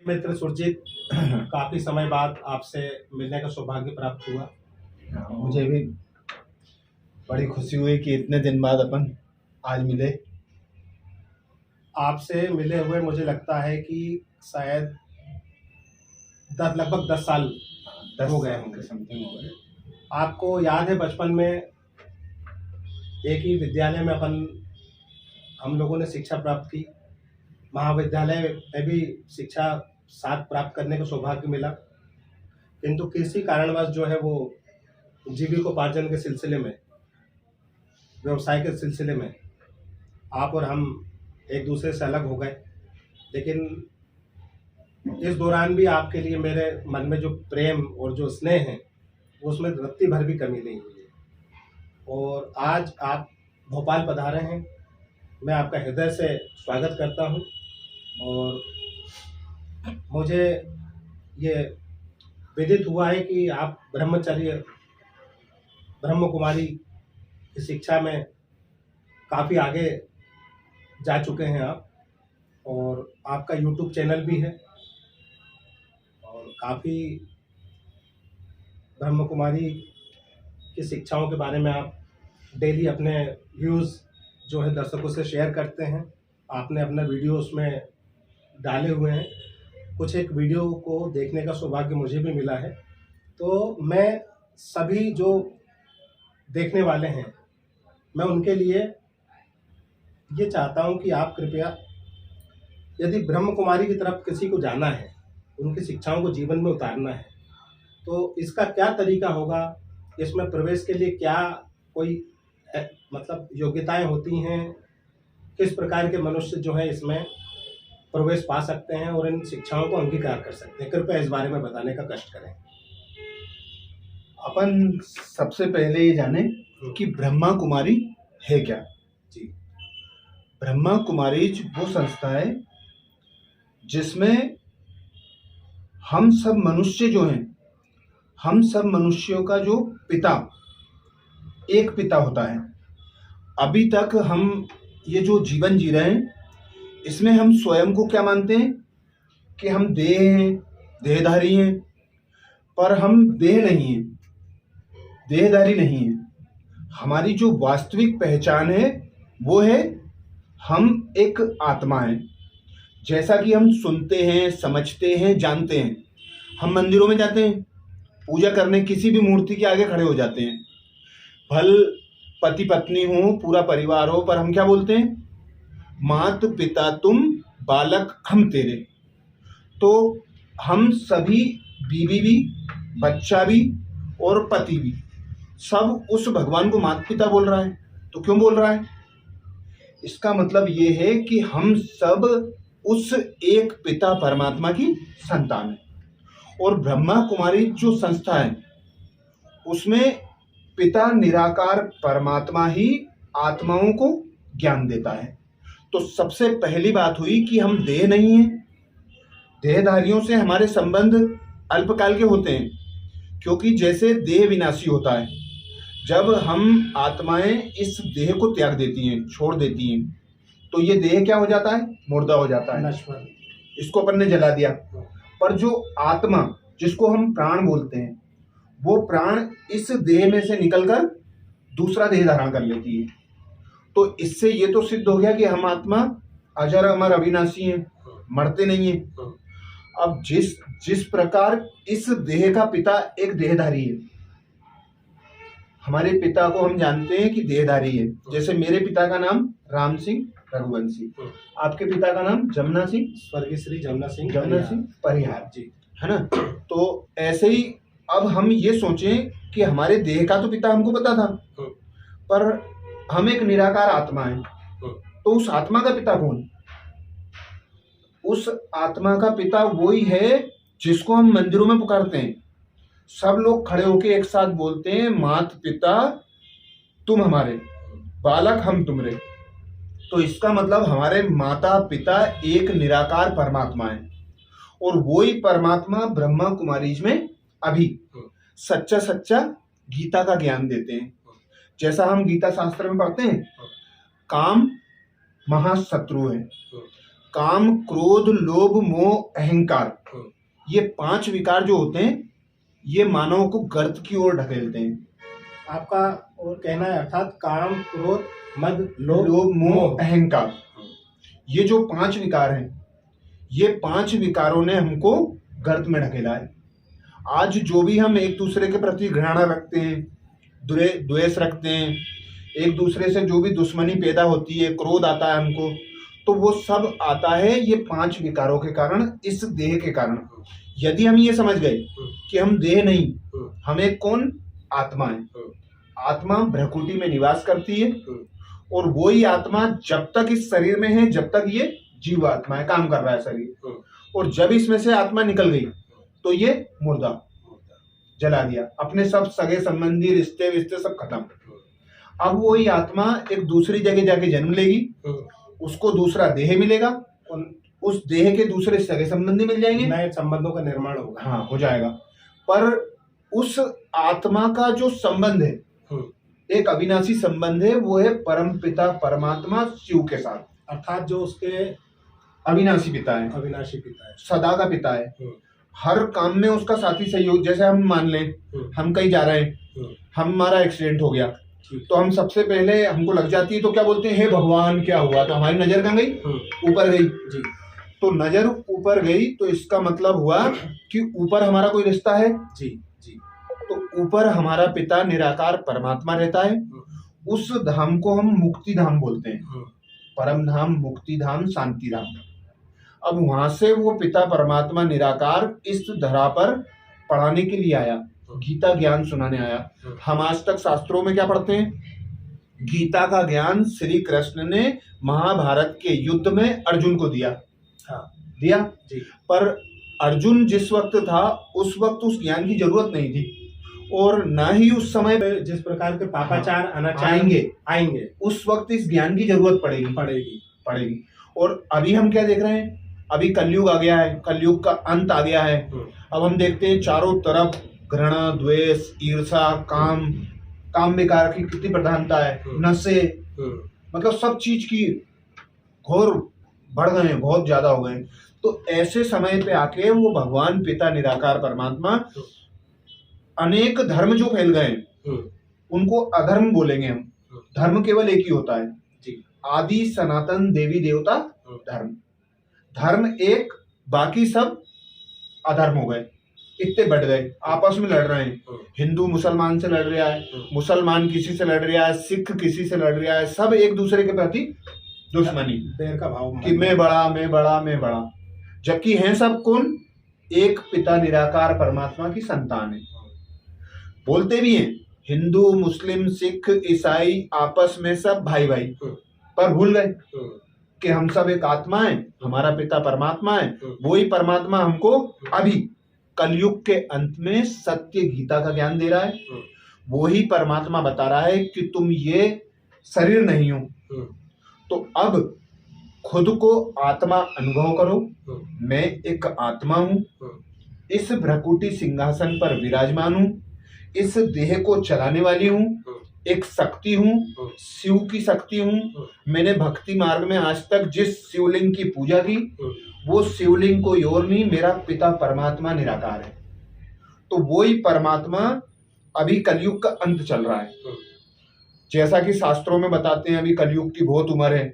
मित्र सुरजीत, काफी समय बाद आपसे मिलने का सौभाग्य प्राप्त हुआ। मुझे भी बड़ी खुशी हुई कि इतने दिन बाद अपन आज मिले। आपसे मिले हुए मुझे लगता है कि शायद लगभग 10 साल हो गए होंगे, समथिंग हो गए। आपको याद है बचपन में एक ही विद्यालय में हम लोगों ने शिक्षा प्राप्त की। महाविद्यालय में भी शिक्षा साथ प्राप्त करने का सौभाग्य मिला, किंतु किसी कारणवश जो है वो जीविकोपार्जन के सिलसिले में, व्यवसाय के सिलसिले में आप और हम एक दूसरे से अलग हो गए। लेकिन इस दौरान भी आपके लिए मेरे मन में जो प्रेम और जो स्नेह है उसमें रत्ती भर भी कमी नहीं हुई है। और आज आप भोपाल पधारे हैं, मैं आपका हृदय से स्वागत करता हूं। और मुझे ये विदित हुआ है कि आप ब्रह्म कुमारी की शिक्षा में काफ़ी आगे जा चुके हैं आप, और आपका YouTube चैनल भी है और काफ़ी ब्रह्म कुमारी की शिक्षाओं के बारे में आप डेली अपने व्यूज़ जो है दर्शकों से शेयर करते हैं। आपने अपना वीडियो उसमें डाले हुए हैं, कुछ एक वीडियो को देखने का सौभाग्य मुझे भी मिला है। तो मैं सभी जो देखने वाले हैं, मैं उनके लिए ये चाहता हूं कि आप कृपया, यदि ब्रह्म कुमारी की तरफ किसी को जाना है, उनकी शिक्षाओं को जीवन में उतारना है, तो इसका क्या तरीका होगा, इसमें प्रवेश के लिए क्या कोई मतलब योग्यताएं होती हैं, किस प्रकार के मनुष्य जो है इसमें प्रवेश पा सकते हैं और इन शिक्षाओं को अंगीकार कर सकते हैं, कृपया इस बारे में बताने का कष्ट करें। अपन सबसे पहले ये जाने कि ब्रह्मा कुमारी है क्या। जी, ब्रह्मा कुमारी वो संस्था है जिसमें हम सब मनुष्य जो हैं, हम सब मनुष्यों का जो पिता, एक पिता होता है। अभी तक हम ये जो जीवन जी रहे हैं, इसमें हम स्वयं को क्या मानते हैं कि हम देह हैं, देहधारी हैं, पर हम देह नहीं हैं, देहधारी नहीं हैं। हमारी जो वास्तविक पहचान है वो है हम एक आत्मा हैं। जैसा कि हम सुनते हैं, समझते हैं, जानते हैं। हम मंदिरों में जाते हैं, पूजा करने किसी भी मूर्ति के आगे खड़े हो जाते हैं, भल पति पत्नी हो, पूरा परिवार हो, पर हम क्या बोलते हैं? मात पिता तुम, बालक हम तेरे। तो हम सभी, बीवी भी, बच्चा भी और पति भी, सब उस भगवान को माता पिता बोल रहा है। तो क्यों बोल रहा है? इसका मतलब ये है कि हम सब उस एक पिता परमात्मा की संतान है। और ब्रह्मा कुमारी जो संस्था है उसमें पिता निराकार परमात्मा ही आत्माओं को ज्ञान देता है। तो सबसे पहली बात हुई कि हम देह नहीं हैं, देहधारियों से हमारे संबंध अल्पकाल के होते हैं, क्योंकि जैसे देह विनाशी होता है, जब हम आत्माएं इस देह को त्याग देती हैं, छोड़ देती हैं, तो ये देह क्या हो जाता है? मुर्दा हो जाता है, नश्वर। इसको अपन ने जला दिया। पर जो आत्मा, जिसको हम प्राण बोलते हैं, वो प्राण इस देह में से निकलकर दूसरा देह धारण कर लेती है। तो इससे ये तो सिद्ध हो गया कि हम आत्मा अजर अमर अविनाशी हैं, मरते नहीं हैं। अब जिस प्रकार इस देह का पिता एक देहधारी है, हमारे पिता को हम जानते हैं कि देहधारी है। जैसे मेरे पिता का नाम राम सिंह रघुवंशी, आपके पिता का नाम जमुना सिंह, स्वर्गीय श्री जमुना सिंह परिहार जी, है ना। तो ऐसे ही अब हम ये सोचें कि हमारे देह का तो पिता हमको पता था, पर हम एक निराकार आत्मा है। तो उस आत्मा का पिता कौन? उस आत्मा का पिता वही है जिसको हम मंदिरों में पुकारते हैं। सब लोग खड़े होके एक साथ बोलते हैं, मात पिता तुम हमारे, बालक हम तुमरे। तो इसका मतलब हमारे माता पिता एक निराकार परमात्मा है, और वही परमात्मा ब्रह्मा कुमारीज में अभी सच्चा सच्चा गीता का ज्ञान देते हैं। जैसा हम गीता शास्त्र में पढ़ते हैं, काम महाशत्रु है, काम, क्रोध, लोभ, मोह, अहंकार, ये 5 विकार जो होते हैं ये मानव को गर्त की ओर ढकेलते हैं। आपका और कहना है अर्थात काम, क्रोध, मद, लोभ, लोभ, मोह, मोह। अहंकार, ये जो 5 विकार हैं, ये 5 विकारों ने हमको गर्त में ढकेला है। आज जो भी हम एक दूसरे के प्रति घृणा रखते हैं, द्वेष रखते हैं, एक दूसरे से जो भी दुश्मनी पैदा होती है, क्रोध आता है हमको, तो वो सब आता है ये 5 विकारों के कारण, इस देह के कारण। यदि हम ये समझ गए कि हम देह नहीं, हम एक कौन, आत्मा है। आत्मा भ्रकुटी में निवास करती है और वही आत्मा जब तक इस शरीर में है, जब तक ये जीवात्मा है, काम कर रहा है शरीर, और जब इसमें से आत्मा निकल गई तो ये मुर्दा, जला दिया, अपने सब सगे संबंधी रिश्ते विश्ते सब खत्म। अब वही आत्मा एक दूसरी जगह जाके जन्म लेगी, उसको दूसरा देह मिलेगा, उस देह के दूसरे सगे संबंधी मिल जाएंगे, नए संबंधों का निर्माण होगा। हाँ, हो जाएगा। पर उस आत्मा का जो संबंध है, एक अविनाशी संबंध है, वो है परम पिता परमात्मा शिव के साथ, अर्थात जो उसके अविनाशी पिता है, अविनाशी पिता है, सदा का पिता है, हर काम में उसका साथी सहयोग। जैसे हम मान लें हम कहीं जा रहे हैं, हमारा एक्सीडेंट हो गया, तो हम सबसे पहले हमको लग जाती है तो क्या बोलते हैं, हे भगवान क्या हुआ, तो हमारी नजर कहाँ गई, ऊपर गई जी। तो नजर ऊपर गई तो इसका मतलब हुआ कि ऊपर हमारा कोई रिश्ता है जी जी। तो ऊपर हमारा पिता निराकार परमात्मा रहता है, उस धाम को हम मुक्ति धाम बोलते हैं, परम धाम, मुक्ति धाम, शांति धाम। अब वहां से वो पिता परमात्मा निराकार इस धरा पर पढ़ाने के लिए आया, गीता ज्ञान सुनाने आया। हम आज तक शास्त्रों में क्या पढ़ते हैं, गीता का ज्ञान श्री कृष्ण ने महाभारत के युद्ध में अर्जुन को दिया। हाँ, दिया जी। पर अर्जुन जिस वक्त था उस वक्त उस ज्ञान की जरूरत नहीं थी, और न ही उस समय जिस प्रकार के पापाचार अनाचार आएंगे उस वक्त इस ज्ञान की जरूरत पड़ेगी। और अभी हम क्या देख रहे हैं, अभी कलयुग आ गया है, कलयुग का अंत आ गया है। अब हम देखते हैं चारों तरफ घृणा, द्वेष, ईर्षा, काम विकार की कितनी प्रधानता है, नशे, मतलब सब चीज की घोर बढ़ गए हैं, बहुत ज्यादा हो गए हैं। तो ऐसे समय पे आके वो भगवान पिता निराकार परमात्मा अनेक धर्म जो फैल गए हैं उनको अधर्म बोलेंगे हम, धर्म केवल एक ही होता है जी, आदि सनातन देवी देवता धर्म। धर्म एक, बाकी सब अधर्म हो गए, इतने बढ़ गए, आपस में लड़ रहे हैं। हिंदू मुसलमान से लड़ रहा है, मुसलमान किसी से लड़ रहा है, सिख किसी से लड़ रहा है, सब एक दूसरे के प्रति दुश्मनी, पैर का भाव कि मैं बड़ा, जबकि हैं सब कौन, एक पिता निराकार परमात्मा की संतान है। बोलते भी हैं हिंदू, मुस्लिम, सिख, ईसाई आपस में सब भाई, पर भूल गए कि हम सब एक आत्मा है, हमारा पिता परमात्मा है। वही परमात्मा हमको अभी कलयुग के अंत में सत्य गीता का ज्ञान दे रहा है। वही परमात्मा बता रहा है कि तुम ये शरीर नहीं हो, तो अब खुद को आत्मा अनुभव करो, मैं एक आत्मा हूं, इस भ्रकुटी सिंहासन पर विराजमान हूं, इस देह को चलाने वाली हूं, एक शक्ति हूं, शिव की शक्ति हूं। मैंने भक्ति मार्ग में आज तक जिस शिवलिंग की पूजा की, वो शिवलिंग कोई और नहीं, मेरा पिता परमात्मा निराकार है। तो वही परमात्मा अभी कलयुग का अंत चल रहा है, जैसा कि शास्त्रों में बताते हैं अभी कलयुग की बहुत उम्र है,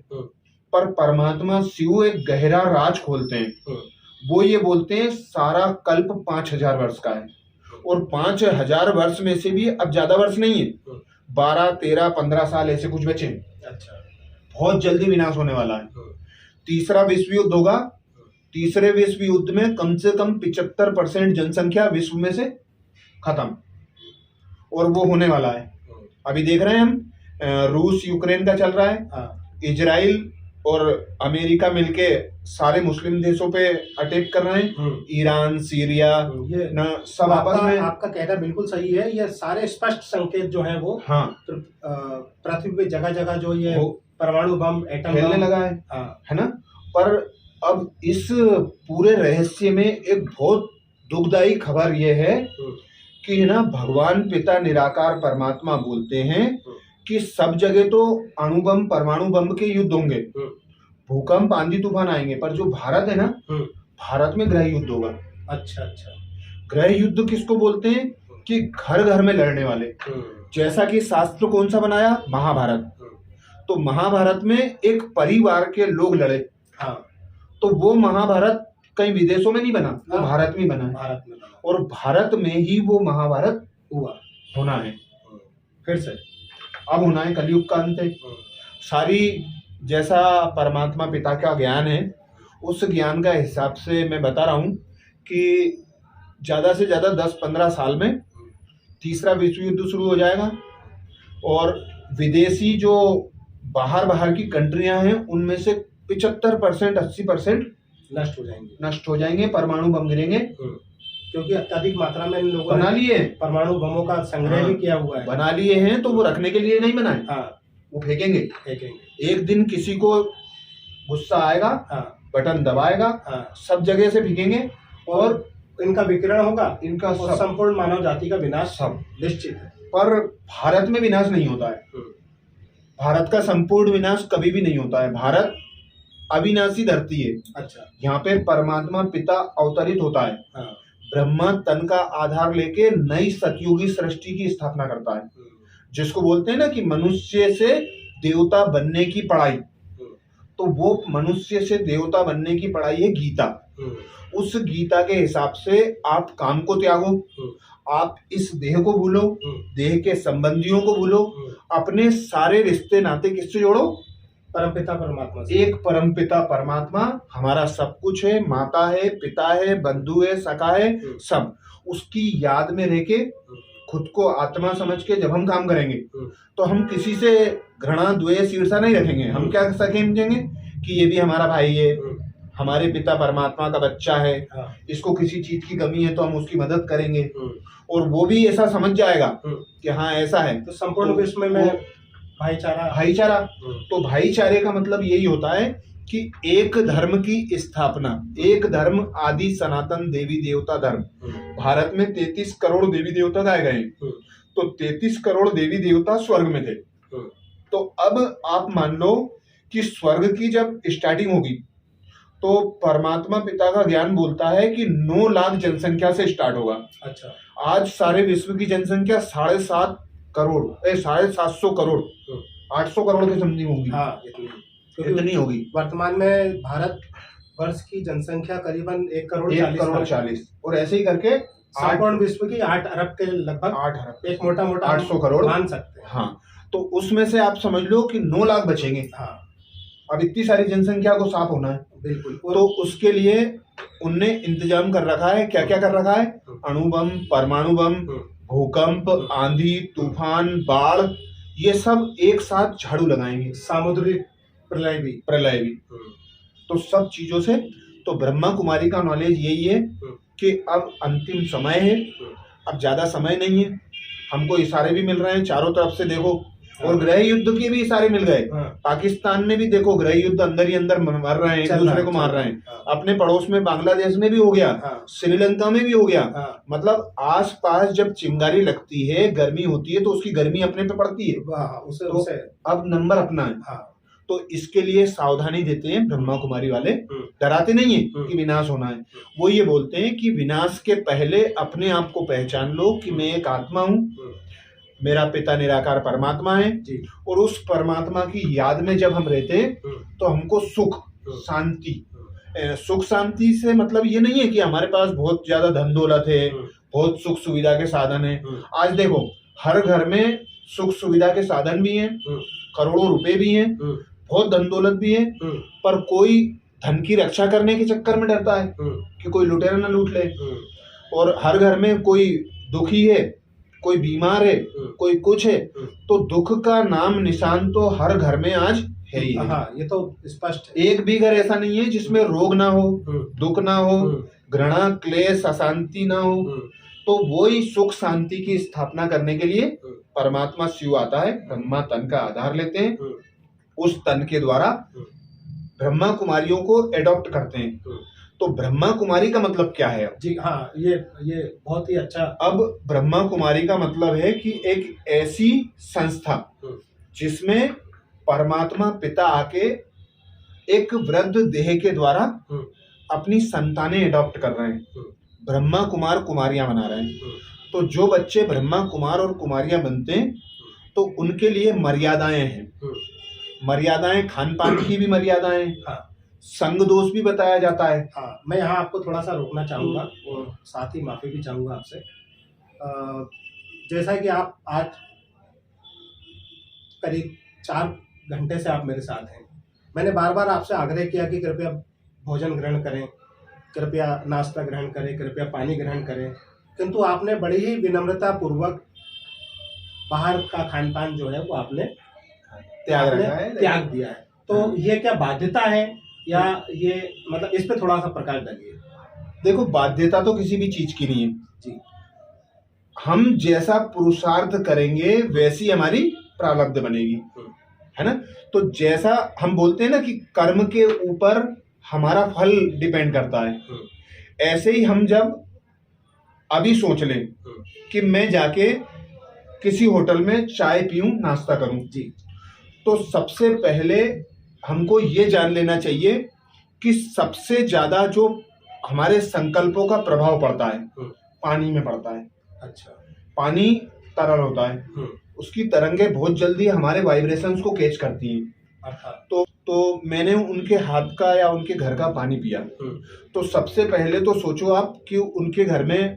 पर परमात्मा शिव एक गहरा राज खोलते हैं। वो ये बोलते हैं सारा कल्प 5000 वर्ष का है, और 5000 वर्ष में से भी अब ज्यादा वर्ष नहीं है, 12, 13, 15 साल ऐसे कुछ बचे हैं। अच्छा, बहुत जल्दी विनाश होने वाला है। तीसरा विश्व युद्ध होगा, तीसरे विश्व युद्ध में कम से कम 75% जनसंख्या विश्व में से खत्म, और वो होने वाला है। अभी देख रहे हैं हम रूस यूक्रेन का चल रहा है, इजराइल और अमेरिका मिलके सारे मुस्लिम देशों पे अटैक कर रहे हैं, ईरान, सीरिया, ये न सब आपस में। आपका कहना बिल्कुल सही है। ये सारे स्पष्ट संकेत जो है वो हाँ, पृथ्वी पे जगह जगह जो ये परमाणु बम, एटम फैलने बम लगा है ना। पर अब इस पूरे रहस्य में एक बहुत दुखदायी खबर यह है कि ना भगवान पिता निराकार परमात्मा बोलते हैं कि सब जगह तो अणु बम, परमाणु बम के युद्ध होंगे, भूकंप आंधी तूफान आएंगे, पर जो भारत है ना, भारत में गृह युद्ध होगा। अच्छा अच्छा। गृह युद्ध किसको बोलते हैं? कि घर घर में लड़ने वाले। जैसा कि शास्त्र कौन सा बनाया? महाभारत। तो महाभारत में एक परिवार के लोग लड़े। हाँ। तो वो महाभारत कहीं विदेशों में नहीं बना, वो भारत में बना है। भारत में बना, और भारत में ही वो महाभारत हुआ होना है। फिर से अब होना है, कलयुग का अंत है। सारी जैसा परमात्मा पिता का ज्ञान है, उस ज्ञान का हिसाब से मैं बता रहा हूँ कि ज़्यादा से ज़्यादा 10-15 साल में तीसरा विश्व युद्ध शुरू हो जाएगा। और विदेशी जो बाहर की कंट्रियां हैं, उनमें से 75% 80% नष्ट हो जाएंगे। परमाणु बम गिरेंगे, क्योंकि अत्यधिक मात्रा में इन लोगों बना लिए परमाणु बमों का संग्रह भी किया हुआ है। बना लिए हैं, तो वो रखने के लिए नहीं बनाए। हाँ। वो फेंकेंगे। एक दिन किसी को गुस्सा आएगा, हाँ। बटन दबाएगा, हाँ। सब जगह से फेंकेंगे और इनका विकिरण होगा, इनका संपूर्ण मानव जाति का विनाश सब निश्चित है। पर भारत में विनाश नहीं होता है। भारत का संपूर्ण विनाश कभी भी नहीं होता है। भारत अविनाशी धरती है। अच्छा। यहाँ पे परमात्मा पिता अवतरित होता है। हाँ। ब्रह्मा तन का आधार लेके नई सतयुगी सृष्टि की स्थापना करता है, जिसको बोलते हैं ना कि मनुष्य से देवता बनने की पढ़ाई। तो वो मनुष्य से देवता बनने की पढ़ाई है गीता। उस गीता के हिसाब से आप काम को त्यागो, आप इस देह को भूलो, देह के संबंधियों को भूलो, अपने सारे रिश्ते नाते किससे जोड़ो? परमपिता परमात्मा से। एक परमपिता परमात्मा हमारा सब कुछ है, माता है, पिता है, बंधु है, सखा है, सब उसकी याद में रह के खुद को आत्मा समझ के जब हम काम करेंगे तो हम किसी से घृणा द्वेष ईर्षा नहीं रखेंगे। हम क्या समझेंगे कि ये भी हमारा भाई है, हमारे पिता परमात्मा का बच्चा है, इसको किसी चीज की कमी है तो हम उसकी मदद करेंगे। और वो भी ऐसा समझ जाएगा कि हाँ ऐसा है, तो संपूर्ण विश्व में भाईचारा। तो भाईचारे का मतलब यही होता है कि एक धर्म की स्थापना, एक धर्म आदि सनातन देवी देवता धर्म। भारत में 33 करोड़ देवी देवता गाए गए, तो 33 करोड़ देवी देवता स्वर्ग में थे। तो अब आप मान लो कि स्वर्ग की जब स्टार्टिंग होगी तो परमात्मा पिता का ज्ञान बोलता है कि 9 लाख जनसंख्या से स्टार्ट होगा। अच्छा। आज सारे विश्व की जनसंख्या 7.5 करोड़ 750 करोड़ 800 करोड़ के समथिंग होगी। हाँ, इतनी होगी। वर्तमान में भारत वर्ष की जनसंख्या करीबन 1 करोड़ 40 और ऐसे ही करके संपूर्ण विश्व की 8 अरब के लगभग 8 अरब एक मोटा 800 करोड़ मान सकते हैं। हाँ, तो उसमें से आप समझ लो कि 9 लाख बचेंगे। हाँ, अब इतनी सारी जनसंख्या को साफ होना है। बिल्कुल। तो उसके लिए उनने इंतजाम कर रखा है। क्या क्या कर रखा है? अणु बम, परमाणु बम, भूकंप, आंधी तूफान, बाढ़, ये सब एक साथ झाड़ू लगाएंगे। सामुद्रिक प्रलय भी। तो सब चीजों से तो ब्रह्मा कुमारी का नॉलेज यही है कि अब अंतिम समय है, अब ज्यादा समय नहीं है। हमको इशारे भी मिल रहे हैं चारों तरफ से, देखो। और गृह युद्ध के भी इशारे मिल गए। पाकिस्तान में भी देखो गृह युद्ध अंदर ही अंदर मर रहे हैं, एक दूसरे को मार रहे हैं। अपने पड़ोस में बांग्लादेश में भी हो गया, श्रीलंका में भी हो गया। मतलब आस पास जब चिंगारी लगती है, गर्मी होती है, तो उसकी गर्मी अपने पे पड़ती है। तो अब नंबर अपना है। तो इसके लिए सावधानी देते हैं ब्रह्मा कुमारी वाले। डराते नहीं है कि विनाश होना है, वो ये बोलते हैं कि विनाश के पहले अपने आप को पहचान लो कि मैं एक आत्मा हूँ, मेरा पिता निराकार परमात्मा है जी। और उस परमात्मा की याद में जब हम रहते हैं तो हमको सुख शांति, सुख शांति से मतलब ये नहीं है कि हमारे पास बहुत ज्यादा धन दौलत है, बहुत सुख सुविधा के साधन है। आज देखो हर घर में सुख सुविधा के साधन भी हैं, करोड़ों रुपए भी हैं, बहुत धन दौलत भी है, पर कोई धन की रक्षा करने के चक्कर में डरता है कि कोई लुटेरा ना लूट ले। और हर घर में कोई दुखी है, कोई बीमार है, कोई कुछ है, तो दुख का नाम निशान तो हर घर में आज है ही है। हाँ, ये तो स्पष्ट है। एक भी घर ऐसा नहीं है जिसमें रोग ना हो, दुख ना हो, घृणा क्लेश अशांति ना हो। तो वो ही सुख शांति की स्थापना करने के लिए परमात्मा शिव आता है, ब्रह्मा तन का आधार लेते हैं, उस तन के द्वारा ब्रह्मा कुमारियों को एडॉप्ट करते हैं। तो ब्रह्मा कुमारी का मतलब क्या है? जी हाँ, ये बहुत ही अच्छा। अब ब्रह्मा कुमारी का मतलब है कि एक ऐसी संस्था जिसमें परमात्मा पिता आके एक वृद्ध देह के द्वारा हम्म, अपनी संतानें अडॉप्ट कर रहे हैं, हम्म, ब्रह्मा कुमार कुमारियां बना रहे हैं। हम्म, तो जो बच्चे ब्रह्मा कुमार और कुमारियां बनते हैं तो उनके लिए मर्यादाएं हैं। हम्म, मर्यादाएं खान पान की भी मर्यादाएं, हाँ संग दोष भी बताया जाता है। हाँ, मैं यहाँ आपको थोड़ा सा रोकना चाहूँगा और साथ ही माफ़ी भी चाहूँगा आपसे। जैसा कि आप आज करीब 4 घंटे से आप मेरे साथ हैं, मैंने बार बार आपसे आग्रह किया कि कृपया भोजन ग्रहण करें, कृपया नाश्ता ग्रहण करें, कृपया पानी ग्रहण करें, किंतु आपने बड़ी ही विनम्रता पूर्वक बाहर का खान पान जो है वो आपने त्याग आपने रखा है। त्याग दिया है। तो ये क्या बाध्यता है या ये मतलब इस पे थोड़ा सा प्रकाश डालिए। देखो, बाध्यता तो किसी भी चीज की नहीं है जी। हम जैसा पुरुषार्थ करेंगे वैसी हमारी प्रारब्ध बनेगी, है ना। तो जैसा हम बोलते हैं ना कि कर्म के ऊपर हमारा फल डिपेंड करता है, ऐसे ही हम जब अभी सोच लें कि मैं जाके किसी होटल में चाय पीऊं, नाश्ता करूं, जी। तो सबसे पहले हमको ये जान लेना चाहिए कि सबसे ज्यादा जो हमारे संकल्पों का प्रभाव पड़ता है पानी में पड़ता है। अच्छा। पानी तरल होता है, उसकी तरंगे बहुत जल्दी हमारे वाइब्रेशंस को कैच करती हैं। तो मैंने उनके हाथ का या उनके घर का पानी पिया, तो सबसे पहले तो सोचो आप कि उनके घर में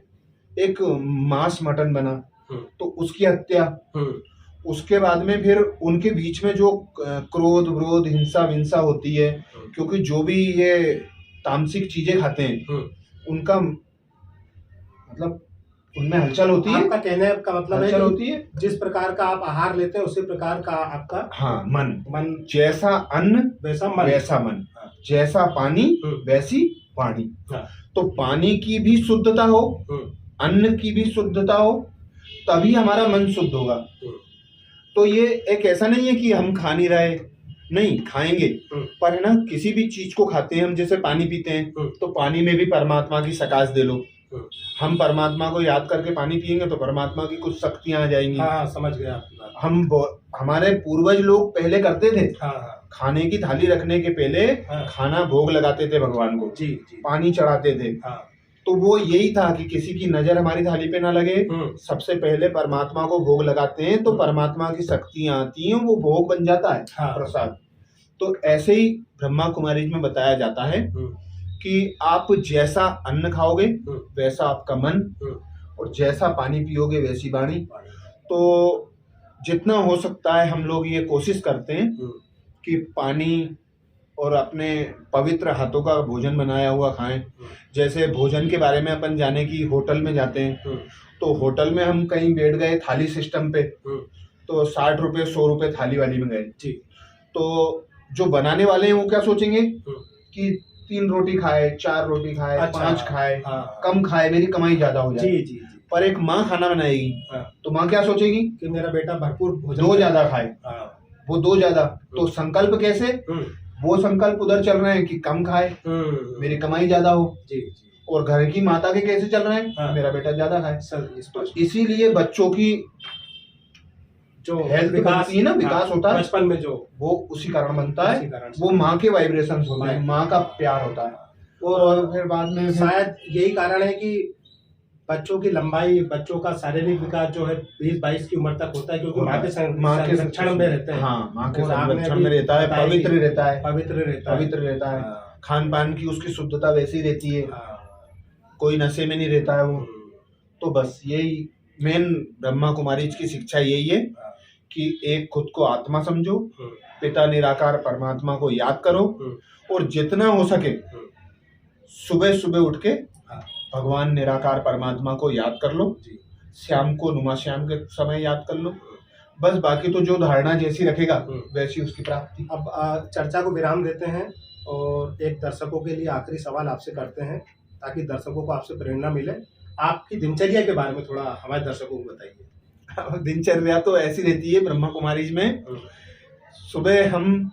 एक मांस मटन बना, तो उसकी हत्या, उसके बाद में फिर उनके बीच में जो क्रोध विरोध हिंसा विंसा होती है, क्योंकि जो भी ये तामसिक चीजें खाते हैं उनका मतलब उनमें हलचल होती है। आपका कहने का मतलब है हलचल कि होती है, जिस प्रकार का आप आहार लेते हैं उसी प्रकार का आपका हाँ मन मन, जैसा अन्न वैसा मन, वैसा मन, हाँ। जैसा पानी वैसी वाणी। हाँ। तो पानी की भी शुद्धता हो, अन्न की भी शुद्धता हो, तभी हमारा मन शुद्ध होगा। तो ये एक ऐसा नहीं है कि हम खा नहीं रहे, नहीं खाएंगे, पर है ना, किसी भी चीज को खाते हैं हम, जैसे पानी पीते हैं तो पानी में भी परमात्मा की सकाश दे लो। हम परमात्मा को याद करके पानी पिएंगे तो परमात्मा की कुछ शक्तियां आ जाएंगी। हाँ, समझ गया आपकी बात। हमारे पूर्वज लोग पहले करते थे, हाँ, खाने की थाली रखने के पहले खाना भोग लगाते थे भगवान को, जी, पानी चढ़ाते थे। हाँ। तो वो यही था कि किसी की नजर हमारी थाली पे ना लगे, सबसे पहले परमात्मा को भोग लगाते हैं तो परमात्मा की शक्तियां आती हैं, वो भोग बन जाता है, प्रसाद। तो ऐसे ही ब्रह्मा कुमारी में बताया जाता है कि आप जैसा अन्न खाओगे वैसा आपका मन, और जैसा पानी पियोगे वैसी वाणी। तो जितना हो सकता है हम लोग ये कोशिश करते हैं कि पानी और अपने पवित्र हाथों का भोजन बनाया हुआ खाएं। जैसे भोजन के बारे में अपन जाने की होटल में जाते हैं, तो होटल में हम कहीं बैठ गए थाली सिस्टम पे, तो 60 रुपये 100 रुपये थाली वाली में गए, तो जो बनाने वाले हैं वो क्या सोचेंगे कि 3 रोटी खाए, 4 रोटी खाए, 5 खाए, कम खाए, मेरी कमाई ज्यादा हो जाए। जी। पर एक माँ खाना बनाएगी तो माँ क्या सोचेगी कि मेरा बेटा भरपूर भोजन 2 ज्यादा खाए, वो 2 ज्यादा। तो संकल्प कैसे, वो संकल्प उधर चल रहे हैं कि कम खाए, मेरी कमाई ज्यादा हो। जी। और घर की माता के कैसे चल रहे हैं, मेरा बेटा ज्यादा खाए। तो इसीलिए बच्चों की जो हेल्थ बनती है ना, विकास होता है बचपन में, जो वो उसी कारण बनता है, वो माँ के वाइब्रेशन होते हैं, माँ का प्यार होता है। और फिर बाद में शायद यही कारण है कि बच्चों की लंबाई, बच्चों का शारीरिक विकास जो है 20-22 की उम्र तक होता है, क्योंकि माँ के संरक्षण में रहते हैं। हाँ, माँ के संरक्षण में रहता है, पवित्र रहता है, खान पान की उसकी शुद्धता वैसी रहती है, कोई नशे में नहीं रहता है वो। तो बस यही मेन ब्रह्मा कुमारी की शिक्षा यही है कि एक खुद को आत्मा समझो, पिता निराकार परमात्मा को याद करो, और जितना हो सके सुबह सुबह उठ के भगवान निराकार परमात्मा को याद कर लो, शाम को नुमा श्याम के समय याद कर लो, बस। बाकी तो जो धारणा जैसी रखेगा वैसी उसकी प्राप्ति। अब चर्चा को विराम देते हैं और एक दर्शकों के लिए आखिरी सवाल आपसे करते हैं, ताकि दर्शकों को आपसे प्रेरणा मिले। आपकी दिनचर्या के बारे में थोड़ा हमारे दर्शकों को बताइए। दिनचर्या तो ऐसी रहती है ब्रह्मा कुमारी में, सुबह हम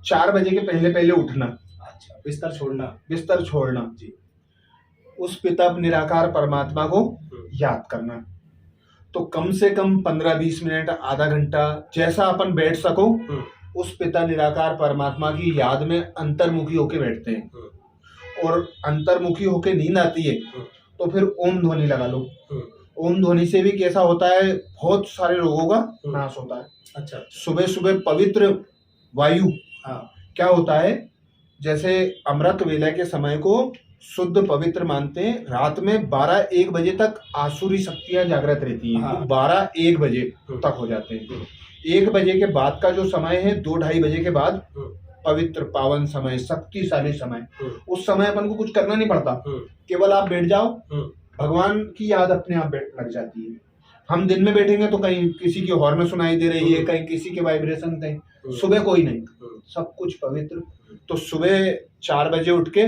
4 बजे के पहले उठना, अच्छा, बिस्तर छोड़ना जी, उस पिता निराकार परमात्मा को याद करना। तो कम से कम 15-20 मिनट, आधा घंटा, जैसा अपन बैठ सको उस पिता निराकार परमात्मा की याद में अंतर्मुखी होके बैठते हैं और अंतर्मुखी होके नींद आती है तो फिर ओम ध्वनि लगा लो। ओम ध्वनि से भी कैसा होता है, बहुत सारे रोगों का नाश होता है। अच्छा। सुबह सुबह पवित्र वायु क्या होता है, जैसे अमृत वेला के समय को शुद्ध पवित्र मानते हैं। रात में 12-1 बजे तक आसुरी शक्तियां जागृत रहती हैं। 12-1 बजे तक हो जाते हैं। 1 बजे के बाद का जो समय है 2-2:30 बजे के बाद पवित्र पावन समय, शक्तिशाली समय। उस समय अपन को कुछ करना नहीं पड़ता, केवल आप बैठ जाओ, भगवान की याद अपने आप लग जाती है। हम दिन में बैठेंगे तो कहीं किसी की हॉर्न सुनाई दे रही है, कहीं किसी के वाइब्रेशन, कहीं सुबह कोई नहीं, सब कुछ पवित्र। तो सुबह 4 बजे उठ के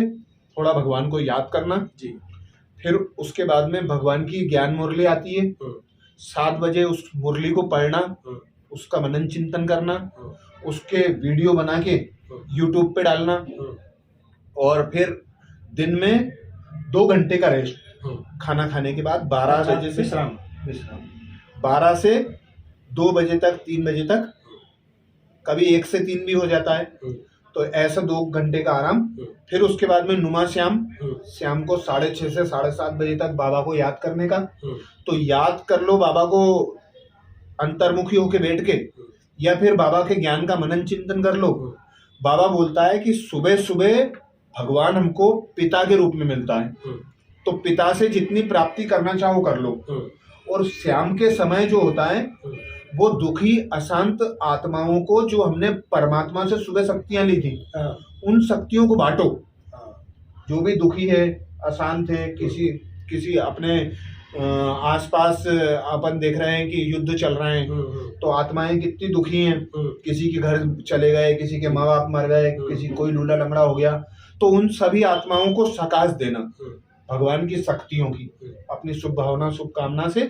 थोड़ा भगवान को याद करना जी। फिर उसके बाद में भगवान की ज्ञान मुरली आती है, 7 बजे उस मुरली को पढ़ना, उसका मनन चिंतन करना, उसके वीडियो बना के YouTube पे डालना और फिर दिन में 2 घंटे का रेस्ट, खाना खाने के बाद 12 बजे से विश्राम 12 से 2 बजे तक, 3 बजे तक, कभी 1 से 3 भी हो जाता है। तो ऐसा 2 घंटे का आराम। फिर उसके बाद में नुमा शाम को 6:30 से 7:30 बजे तक बाबा को याद करने का। तो याद कर लो बाबा को अंतर्मुखी होके बैठ के, या फिर बाबा के ज्ञान का मनन चिंतन कर लो। बाबा बोलता है कि सुबह सुबह भगवान हमको पिता के रूप में मिलता है, तो पिता से जितनी प्राप्ति करना चाहो कर लो। और शाम के समय जो होता है वो दुखी अशांत आत्माओं को, जो हमने परमात्मा से सुबह शक्तियां ली थी, उन शक्तियों को बांटो। जो भी दुखी है, अशांत है, किसी अपने आसपास अपन देख रहे हैं कि युद्ध चल रहे हैं, तो आत्माएं कितनी दुखी हैं। किसी के घर चले गए, किसी के माँ बाप मर गए, किसी कोई लूला लंगड़ा हो गया, तो उन सभी आत्माओं को सकाश देना भगवान की शक्तियों की, अपनी शुभ भावना शुभकामना से,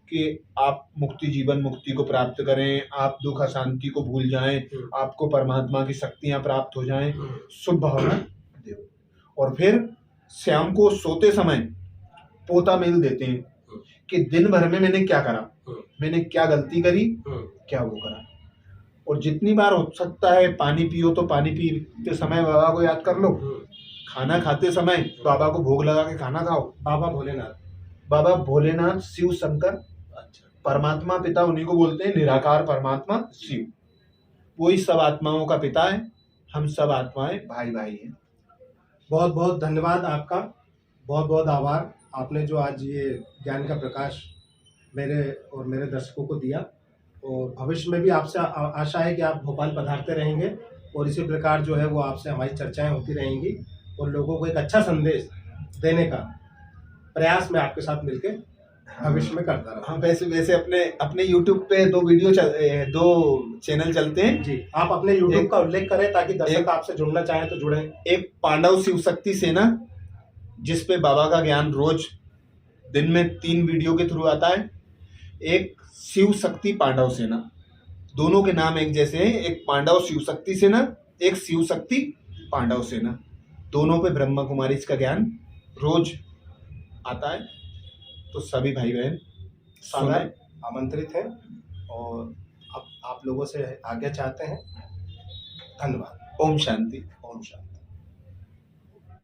कि आप मुक्ति, जीवन मुक्ति को प्राप्त करें, आप दुख अशांति को भूल जाएं, आपको परमात्मा की शक्तियां प्राप्त हो जाएं, शुभ भावना दो। और फिर शाम को सोते समय पोता मेल देते हैं कि दिन भर में मैंने क्या करा, मैंने क्या गलती करी, क्या वो करा। और जितनी बार हो सकता है पानी पियो, तो पानी पीते समय बाबा को याद कर लो। खाना खाते समय बाबा को भोग लगा के खाना खाओ। बाबा भोलेनाथ शिव शंकर, परमात्मा पिता उन्हीं को बोलते हैं, निराकार परमात्मा शिव, वही सब आत्माओं का पिता है। हम सब आत्माएं भाई भाई हैं। बहुत बहुत धन्यवाद आपका, बहुत बहुत आभार। आपने जो आज ये ज्ञान का प्रकाश मेरे और मेरे दर्शकों को दिया, और भविष्य में भी आपसे आशा है कि आप भोपाल पधारते रहेंगे और इसी प्रकार जो है वो आपसे हमारी चर्चाएं होती रहेंगी और लोगों को एक अच्छा संदेश देने का प्रयास मैं आपके साथ मिलके भविष्य में करता रहा। हाँ, वैसे अपने YouTube पे 2 चैनल चलते हैं जी। आप अपने YouTube का उल्लेख करें ताकि दर्शक आपसे जुड़ना चाहें तो जुड़े। एक पांडव शिव शक्ति सेना, जिसपे बाबा का ज्ञान रोज दिन में 3 वीडियो के थ्रू आता है। एक शिव शक्ति पांडव सेना, दोनों के नाम एक जैसे हैं, एक पांडव शिव शक्ति सेना, एक शिव शक्ति पांडव सेना। दोनों पे ब्रह्मा कुमारी का ज्ञान रोज आता है। तो सभी भाई बहन सादर आमंत्रित हैं और अब आप लोगों से आज्ञा चाहते हैं। धन्यवाद। ओम शांति। ओम शांति।